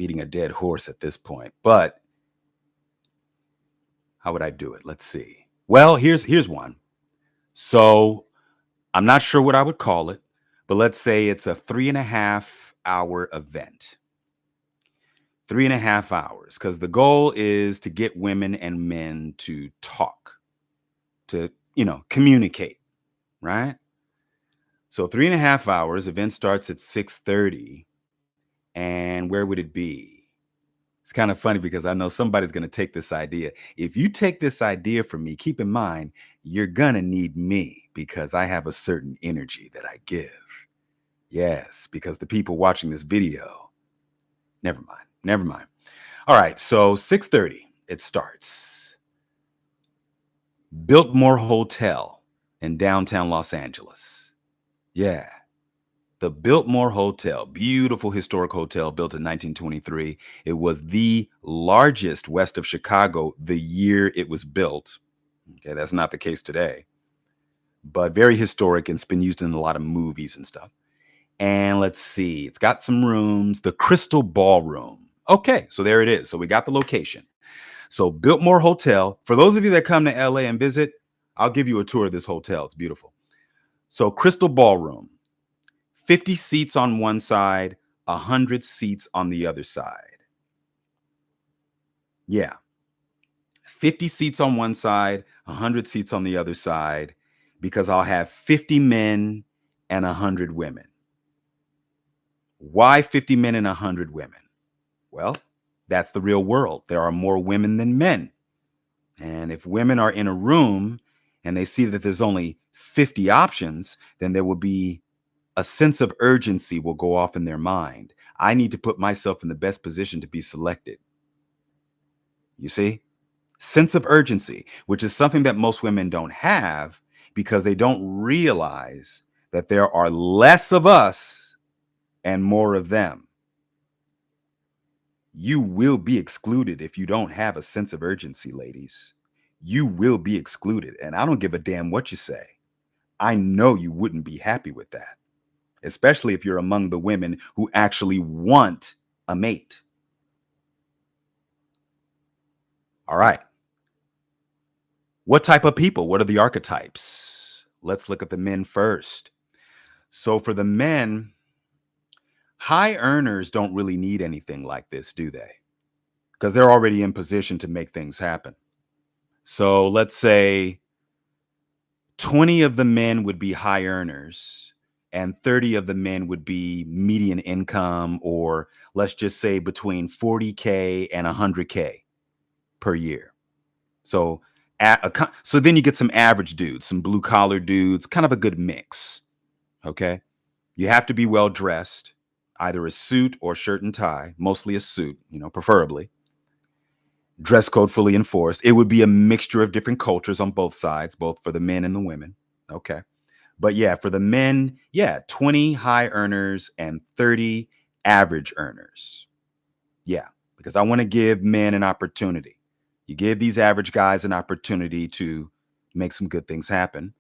beating a dead horse at this point, but how would I do it? Let's see. Well, here's one. So I'm not sure what I would call it, but let's say it's a 3.5 hour event. 3.5 hours, because the goal is to get women and men to talk, to, communicate, right? So 3.5 hours, event starts at 6:30. And where would it be? It's kind of funny because I know somebody's going to take this idea. If you take this idea from me, keep in mind, you're going to need me because I have a certain energy that I give. Yes, because the people watching this video, never mind. Never mind. All right, so 6:30 it starts. Biltmore Hotel in downtown Los Angeles. Yeah. The Biltmore Hotel, beautiful historic hotel built in 1923. It was the largest west of Chicago the year it was built. Okay, that's not the case today, but very historic and it's been used in a lot of movies and stuff. And let's see, it's got some rooms, the Crystal Ballroom. Okay, so there it is. So we got the location. So Biltmore Hotel, for those of you that come to LA and visit, I'll give you a tour of this hotel. It's beautiful. So Crystal Ballroom. 50 seats on one side, 100 seats on the other side. Yeah. 50 seats on one side, 100 seats on the other side, because I'll have 50 men and 100 women. Why 50 men and 100 women? Well, that's the real world. There are more women than men. And if women are in a room and they see that there's only 50 options, then there will be a sense of urgency will go off in their mind. I need to put myself in the best position to be selected. You see? Sense of urgency, which is something that most women don't have because they don't realize that there are less of us and more of them. You will be excluded if you don't have a sense of urgency, ladies. You will be excluded. And I don't give a damn what you say. I know you wouldn't be happy with that, especially if you're among the women who actually want a mate. All right. What type of people? What are the archetypes? Let's look at the men first. So for the men, high earners don't really need anything like this, do they? Because they're already in position to make things happen. So let's say 20 of the men would be high earners and 30 of the men would be median income, or let's just say between 40K and 100K per year. So so then you get some average dudes, some blue collar dudes, kind of a good mix. Okay. You have to be well dressed, either a suit or shirt and tie, mostly a suit, preferably. Dress code fully enforced. It would be a mixture of different cultures on both sides, both for the men and the women. Okay. But yeah, for the men, 20 high earners and 30 average earners. Yeah, because I want to give men an opportunity. You give these average guys an opportunity to make some good things happen.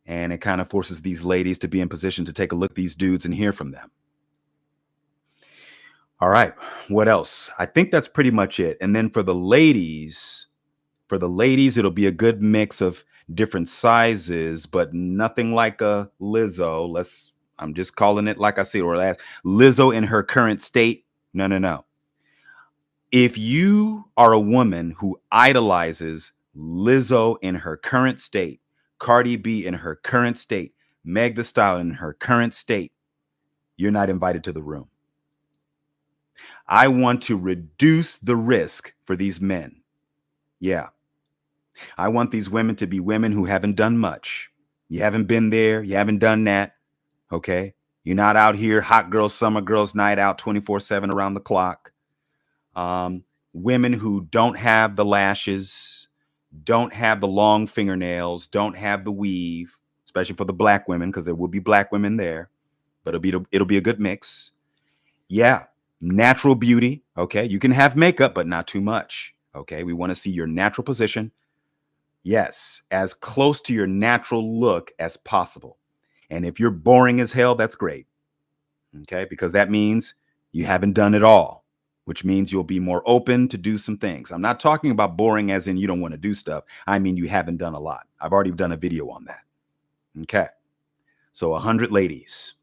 And it kind of forces these ladies to be in position to take a look at these dudes and hear from them. All right, what else? I think that's pretty much it. And then for the ladies, it'll be a good mix of different sizes, but nothing like a Lizzo. I'm just calling it like I see, or Lizzo in her current state. No. If you are a woman who idolizes Lizzo in her current state, Cardi B in her current state, Meg Thee Stallion in her current state, you're not invited to the room. I want to reduce the risk for these men. Yeah. I want these women to be women who haven't done much. You haven't been there. You haven't done that. Okay. You're not out here, hot girls, summer girls, night out 24/7 around the clock. Women who don't have the lashes, don't have the long fingernails, don't have the weave, especially for the black women, because there will be black women there, but it'll be a good mix. Yeah. Natural beauty. Okay. You can have makeup, but not too much. Okay. We want to see your natural position. Yes. As close to your natural look as possible. And if you're boring as hell, that's great. Okay. Because that means you haven't done it all. which means you'll be more open to do some things. I'm not talking about boring as in you don't want to do stuff. I mean, you haven't done a lot. I've already done a video on that. Okay. So 100 ladies.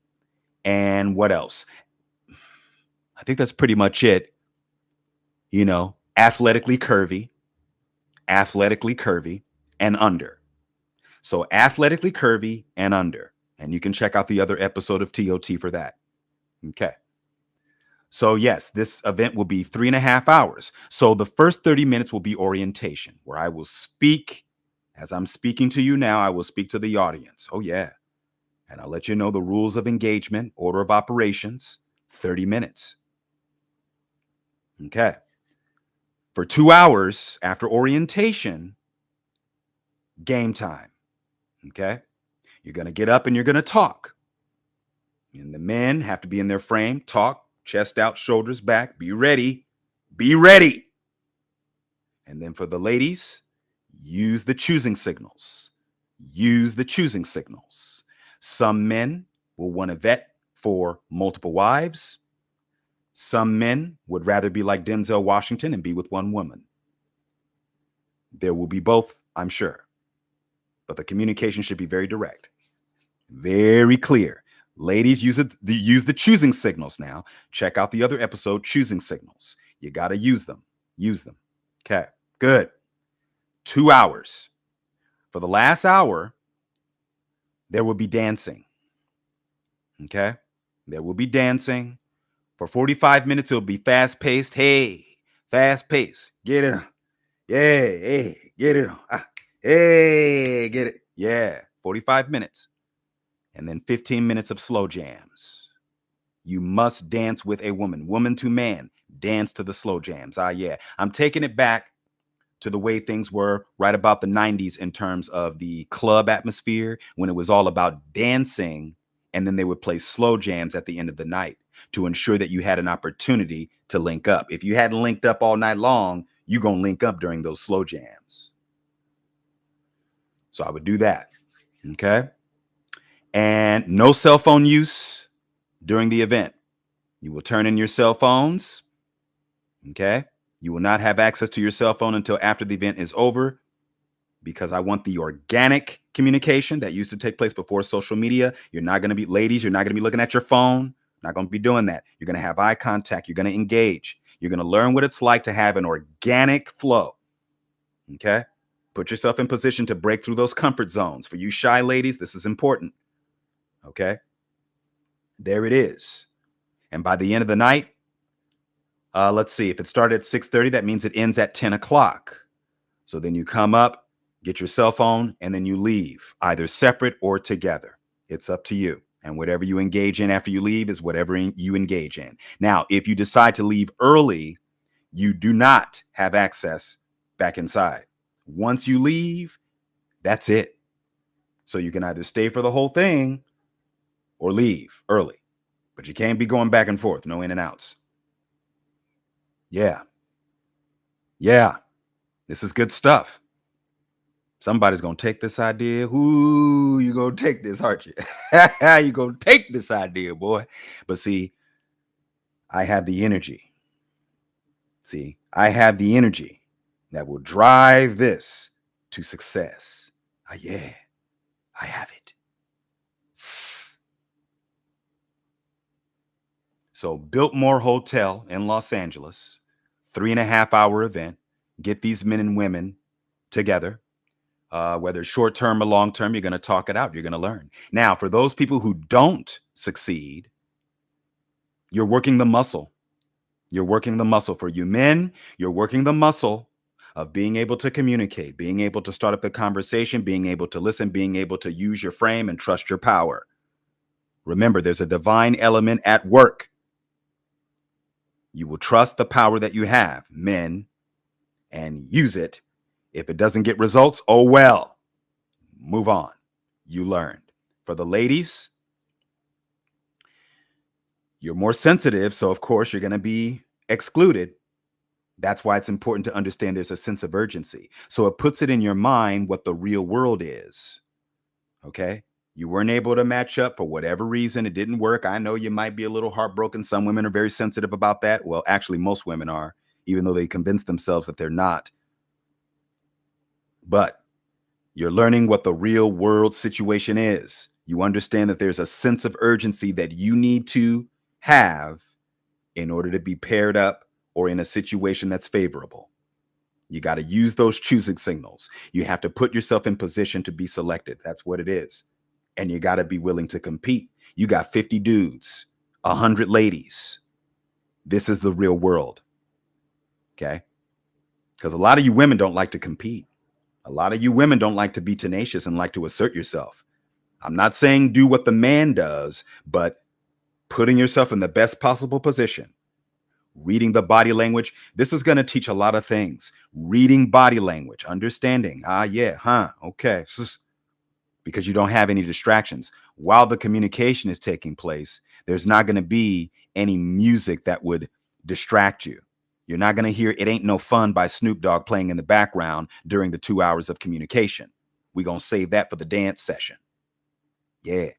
And what else? I think that's pretty much it. Athletically curvy, and under. So athletically curvy and under. And you can check out the other episode of T.O.T for that. Okay. So yes, this event will be 3.5 hours. So the first 30 minutes will be orientation, where I will speak. As I'm speaking to you now, I will speak to the audience. Oh yeah. And I'll let you know the rules of engagement, order of operations, 30 minutes. Okay. For 2 hours after orientation, game time. Okay. You're going to get up and you're going to talk. And the men have to be in their frame, talk, chest out, shoulders back, be ready. Be ready. And then for the ladies, use the choosing signals. Use the choosing signals. Some men will want to vet for multiple wives. Some men would rather be like Denzel Washington and be with one woman. There will be both, I'm sure. But the communication should be very direct, very clear. Ladies, use the choosing signals now. Check out the other episode, choosing signals. You got to use them. Use them. Okay, good. 2 hours. For the last hour, there will be dancing. Okay, there will be dancing. For 45 minutes, it'll be fast paced. Hey, fast paced. Get it on. Yeah, hey, get it on. Hey, get it. Yeah, 45 minutes. And then 15 minutes of slow jams. You must dance with a woman. Woman to man, dance to the slow jams. Yeah. I'm taking it back to the way things were right about the 90s in terms of the club atmosphere, when it was all about dancing, and then they would play slow jams at the end of the night to ensure that you had an opportunity to link up. If you hadn't linked up all night long, you're going to link up during those slow jams. So I would do that. Okay. And no cell phone use during the event. You will turn in your cell phones. Okay. You will not have access to your cell phone until after the event is over, because I want the organic communication that used to take place before social media. You're not going to be, ladies, you're not going to be looking at your phone. Not going to be doing that. You're going to have eye contact. You're going to engage. You're going to learn what it's like to have an organic flow. Okay. Put yourself in position to break through those comfort zones. For you shy ladies, this is important. Okay. There it is. And by the end of the night, let's see, if it started at 6:30, that means it ends at 10 o'clock. So then you come up, get your cell phone, and then you leave, either separate or together. It's up to you. And whatever you engage in after you leave is whatever you engage in. Now, if you decide to leave early, you do not have access back inside. Once you leave, that's it. So you can either stay for the whole thing or leave early. But you can't be going back and forth, no in and outs. Yeah. Yeah. This is good stuff. Somebody's going to take this idea. Ooh, you going to take this, aren't you? You going to take this idea, boy. But see, I have the energy. See, I have the energy that will drive this to success. Yeah, I have it. So Biltmore Hotel in Los Angeles, 3.5 hour event. Get these men and women together. Whether short term or long term, you're going to talk it out. You're going to learn. Now, for those people who don't succeed, you're working the muscle. You're working the muscle. For you men, you're working the muscle of being able to communicate, being able to start up a conversation, being able to listen, being able to use your frame and trust your power. Remember, there's a divine element at work. You will trust the power that you have, men, and use it. If it doesn't get results, oh well. Move on. You learned. For the ladies, you're more sensitive, so of course you're going to be excluded. That's why it's important to understand there's a sense of urgency. So it puts it in your mind what the real world is. Okay? You weren't able to match up for whatever reason. It didn't work. I know you might be a little heartbroken. Some women are very sensitive about that. Well, actually, most women are, even though they convince themselves that they're not. But you're learning what the real world situation is. You understand that there's a sense of urgency that you need to have in order to be paired up or in a situation that's favorable. You got to use those choosing signals. You have to put yourself in position to be selected. That's what it is. And you got to be willing to compete. You got 50 dudes, 100 ladies. This is the real world. Okay? Because a lot of you women don't like to compete. A lot of you women don't like to be tenacious and like to assert yourself. I'm not saying do what the man does, but putting yourself in the best possible position. Reading the body language. This is going to teach a lot of things. Reading body language, understanding. Okay. Because you don't have any distractions. While the communication is taking place, there's not going to be any music that would distract you. You're not going to hear It Ain't No Fun by Snoop Dogg playing in the background during the 2 hours of communication. We're going to save that for the dance session. Yeah.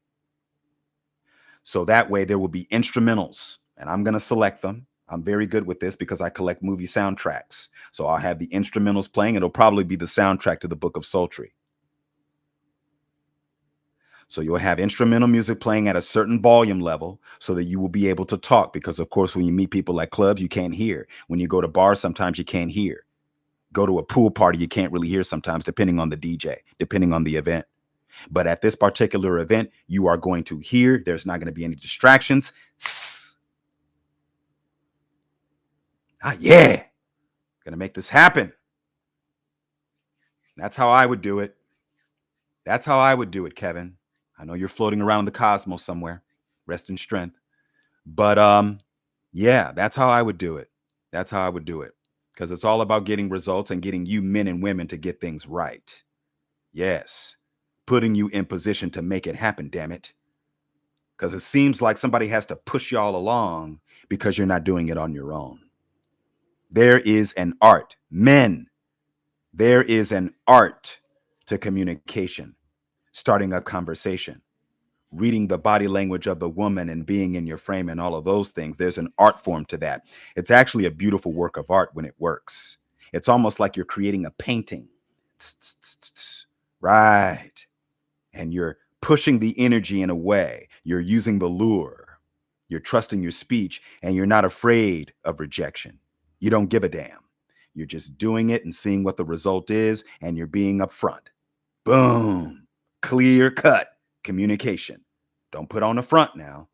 So that way there will be instrumentals, and I'm going to select them. I'm very good with this because I collect movie soundtracks. So I'll have the instrumentals playing. It'll probably be the soundtrack to the Book of Sultry. So you'll have instrumental music playing at a certain volume level so that you will be able to talk. Because, of course, when you meet people at clubs, you can't hear. When you go to bars, sometimes you can't hear. Go to a pool party, you can't really hear sometimes, depending on the DJ, depending on the event. But at this particular event, you are going to hear. There's not going to be any distractions. Yeah. Going to make this happen. That's how I would do it. That's how I would do it, Kevin. I know you're floating around the cosmos somewhere. Rest in strength. But yeah, that's how I would do it. That's how I would do it. Because it's all about getting results and getting you men and women to get things right. Yes. Putting you in position to make it happen, damn it. Because it seems like somebody has to push y'all along because you're not doing it on your own. There is an art. Men, there is an art to communication. Starting a conversation, reading the body language of the woman and being in your frame and all of those things. There's an art form to that. It's actually a beautiful work of art when it works. It's almost like you're creating a painting. Right. And you're pushing the energy in a way. You're using the lure. You're trusting your speech, and you're not afraid of rejection. You don't give a damn. You're just doing it and seeing what the result is, and you're being upfront. Boom. Clear cut communication. Don't put on the front now.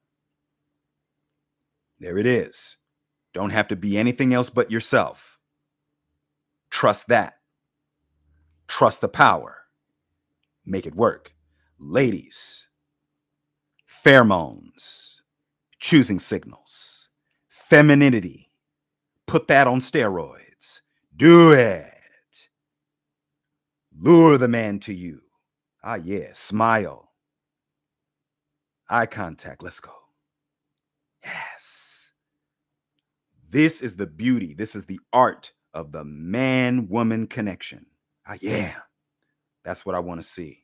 There it is. Don't have to be anything else but yourself. Trust that. Trust the power. Make it work. Ladies, pheromones, choosing signals, femininity. Put that on steroids. Do it. Lure the man to you. Yeah. Smile. Eye contact. Let's go. Yes. This is the beauty. This is the art of the man-woman connection. Yeah. That's what I want to see.